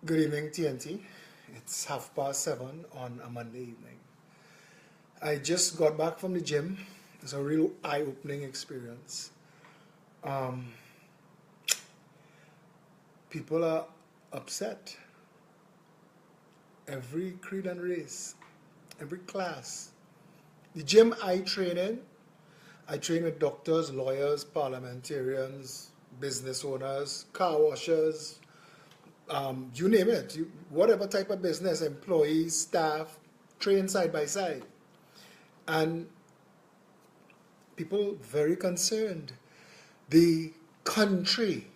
Good evening, TNT. It's 7:30 on a Monday evening. I just got back from the gym. It's a real eye-opening experience. Um, People are upset. Every creed and race, every class. The gym I train with doctors, lawyers, parliamentarians, business owners, car washers, you name it, whatever type of business, employees, staff, train side by side. And people very concerned. The country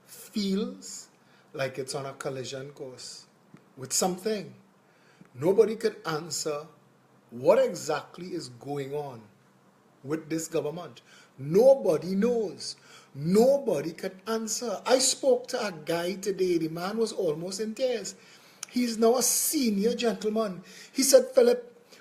feels like it's on a collision course with something. Nobody could answer what exactly is going on with this government. Nobody knows. Nobody could answer. I spoke to a guy today. The man was almost in tears. He's now a senior gentleman. He said, Philip,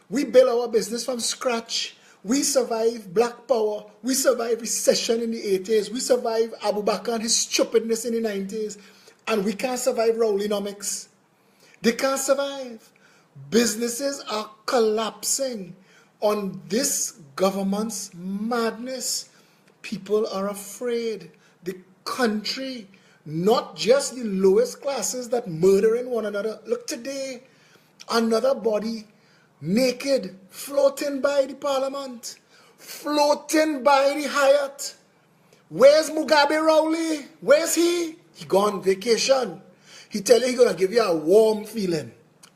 we build our business from scratch. We survived Black Power. We survived recession in the 80s. We survived Abu Bakr and his stupidness in the 90s. And we can't survive Rowleynomics. They can't survive. Businesses are collapsing on this government's madness. People are afraid. The country, not just the lowest classes that murdering one another. Look today, another body, naked, floating by the parliament, floating by the Hyatt. Where's Mugabe Rowley? Where's he? He gone vacation. He tell you he gonna give you a warm feeling.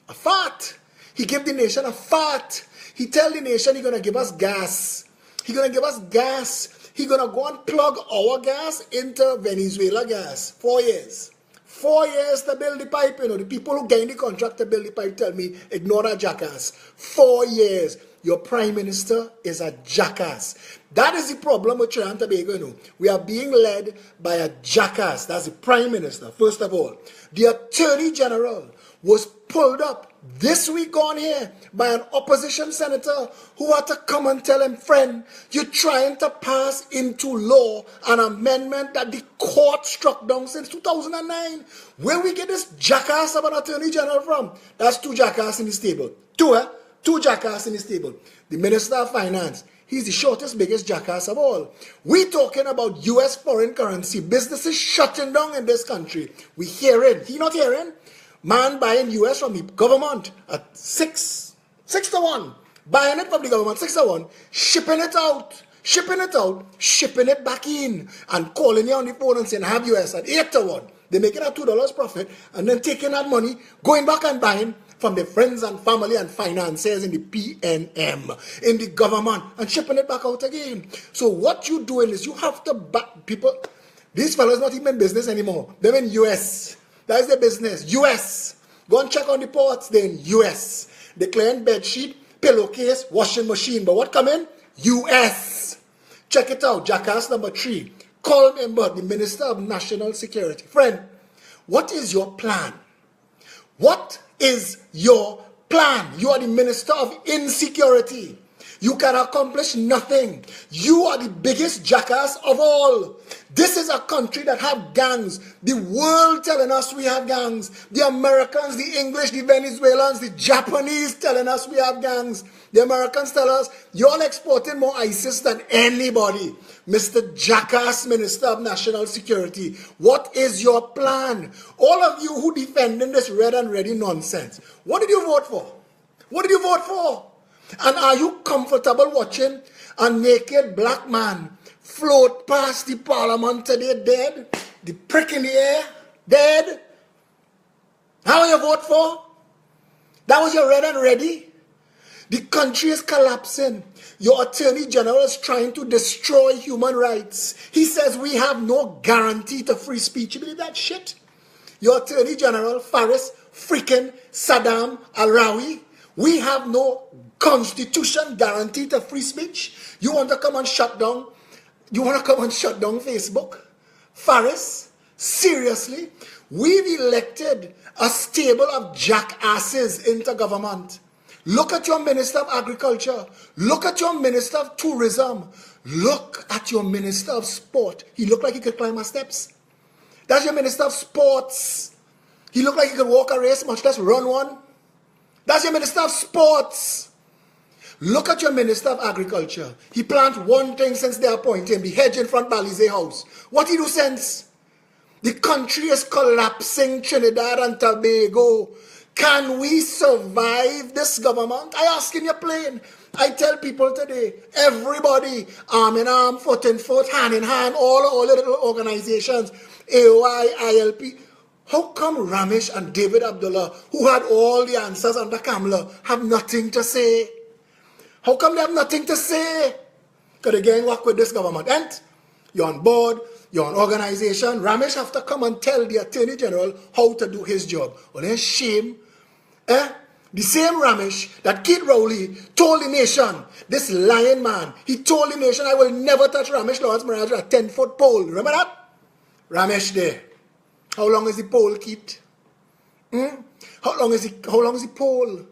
A fart. He give the nation a fart. He tell the nation he gonna give us gas. He gonna give us gas. He gonna go and plug our gas into Venezuela gas. 4 years. 4 years to build the pipe. The people who gain the contract to build the pipe tell me, ignore that jackass. 4 years. Your prime minister is a jackass. That is the problem with Trinidad and Tobago. We are being led by a jackass. That's the prime minister, first of all. The attorney general was pulled up this week on here by an opposition senator who had to come and tell him, friend, you're trying to pass into law an amendment that the court struck down since 2009. Where we get this jackass of an attorney general from? That's two jackass in the stable. Two jackass in his table. The Minister of Finance, he's the shortest, biggest jackass of all. We talking about U.S. foreign currency. Businesses shutting down in this country. We hearing. He not hearing? Man buying U.S. from the government at 6 to 1. Buying it from the government 6 to 1. Shipping it out. Shipping it back in. And calling you on the phone and saying, have U.S. at 8 to 1. They making a $2 profit and then taking that money, going back and buying from the friends and family and financiers in the PNM, in the government, and shipping it back out again. So what you doing is you have to back people. These fellows not even in business anymore. They're in US. That is their business. US. Go and check on the ports. They're in US. Declaring bed sheet, pillowcase, washing machine. But what come in? US. Check it out. Jackass number 3. Call member, the Minister of National Security. Friend, what is your plan? What is your plan? You are the Minister of Insecurity. You can accomplish nothing. You are the biggest jackass of all. This is a country that have gangs. The world telling us we have gangs. The Americans, the English, the Venezuelans, the Japanese telling us we have gangs. The Americans tell us, you're exporting more ISIS than anybody. Mr. Jackass, Minister of National Security, what is your plan? All of you who defending this red and ready nonsense, what did you vote for? What did you vote for? And are you comfortable watching a naked black man float past the parliament today dead? The prick in the air, dead? How you vote for? That was your red and ready? The country is collapsing. Your attorney general is trying to destroy human rights. He says we have no guarantee to free speech. You believe that shit? Your attorney general, Faris freaking Saddam Al-Rawi, we have no constitution guarantee to free speech. You want to come and shut down? You want to come and shut down Facebook? Faris, seriously? We've elected a stable of jackasses into government. Look at your Minister of Agriculture. Look at your Minister of Tourism. Look at your Minister of Sport. He looked like he could climb my steps. That's your Minister of Sports. He looked like he could walk a race, much less run one. That's your Minister of Sports. Look at your Minister of Agriculture. He plant one thing since they appointed him, the hedge in front of Balize House. What he do since? The country is collapsing, Trinidad and Tobago. Can we survive this government? I ask in your plane. I tell people today, everybody, arm in arm, foot in foot, hand in hand, all the little organizations, AOI, ILP. How come Ramesh and David Abdullah, who had all the answers under Kamala, have nothing to say? How come they have nothing to say? Because again, work with this government. And you're on board, you're an organization. Ramesh have to come and tell the Attorney General how to do his job. Well, there's shame. The same Ramesh that Keith Rowley told the nation, this lying man, he told the nation, I will never touch Ramesh Lawrence Maraja a 10-foot pole. Remember that? Ramesh there. How long is the pole, Keith? How long is the pole?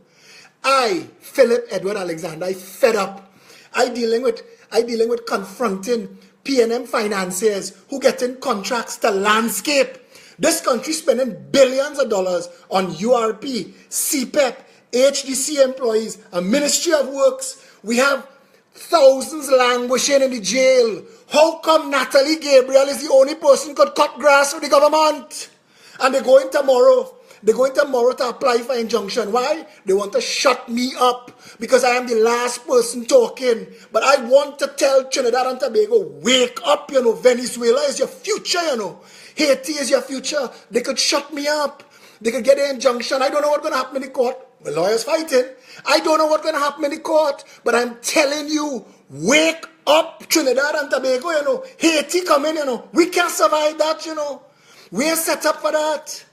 I, Philip Edward Alexander, I fed up. I dealing with confronting PNM financiers who getting contracts to landscape. This country spending billions of dollars on URP, CPEP, HDC employees, a Ministry of Works. We have thousands languishing in the jail. How come Natalie Gabriel is the only person who could cut grass for the government? And they're going tomorrow. They're going tomorrow to apply for injunction. Why? They want to shut me up because I am the last person talking. But I want to tell Trinidad and Tobago, wake up, you know. Venezuela is your future, you know. Haiti is your future. They could shut me up. They could get an injunction. I don't know what's going to happen in the court. The lawyers fighting. I don't know what's going to happen in the court. But I'm telling you, wake up, Trinidad and Tobago, you know. Haiti coming, you know. We can't survive that, you know. We ain't set up for that.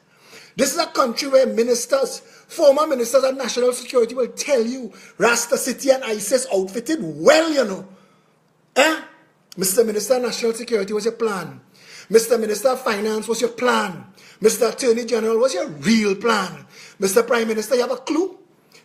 This is a country where ministers, former ministers of national security will tell you Rasta City and ISIS outfitted well, you know. Mr. Minister of National Security was your plan. Mr. Minister of Finance was your plan. Mr. Attorney General was your real plan. Mr. Prime Minister, you have a clue?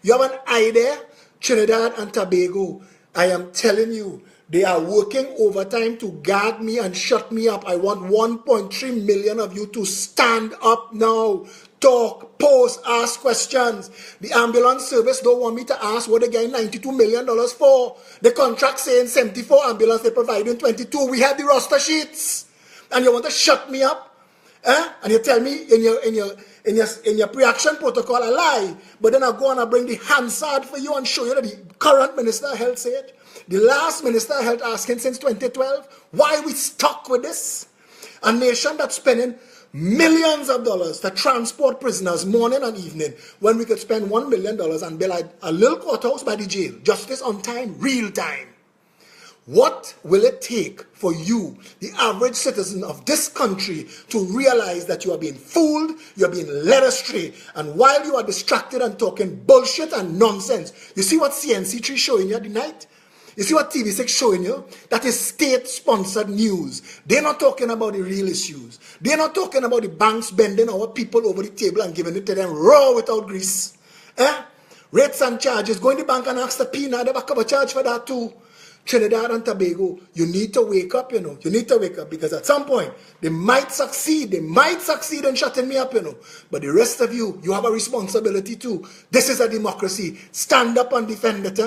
You have an idea? Trinidad and Tobago, I am telling you, they are working overtime to gag me and shut me up. I want 1.3 million of you to stand up now. Talk, post, ask questions. The ambulance service don't want me to ask what they getting $92 million for. The contract saying 74 ambulance, they providing 22. We have the roster sheets. And you want to shut me up? And you tell me in your pre-action protocol a lie. But then I go and I bring the Hansard for you and show you that the current Minister of Health said. The last Minister of Health asking since 2012, why we stuck with this? A nation that's spending millions of dollars to transport prisoners morning and evening when we could spend $1 million and build a little courthouse by the jail. Justice on time, real time. What will it take for you, the average citizen of this country, to realize that you are being fooled, you are being led astray, and while you are distracted and talking bullshit and nonsense, you see what CNC3 showing you tonight? You see what TV6 showing you? That is state-sponsored news. They're not talking about the real issues. They're not talking about the banks bending our people over the table and giving it to them raw without grease. Rates and charges. Go in the bank and ask the PINA, they back up a charge for that too. Trinidad and Tobago, you need to wake up, you know. You need to wake up because at some point, they might succeed. They might succeed in shutting me up, you know. But the rest of you, you have a responsibility too. This is a democracy. Stand up and defend it,